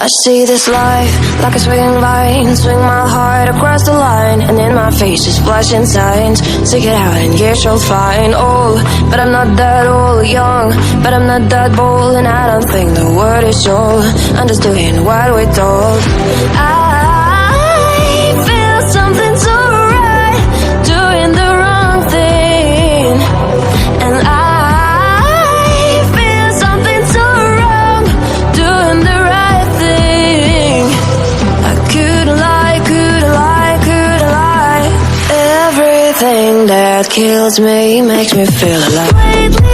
I see this life like a swinging vine, swing my heart across the line, and in my face is flashing signs. Stick it out and yeah, she'll find old, but I'm not that old. Young, but I'm not that bold, and I don't think the word is old. I'm just doing what we're told. I feel something so right, doing the wrong thing, and I feel something so wrong, doing the right thing. I couldn't lie, couldn't lie, couldn't lie. Everything that kills me makes me feel alive.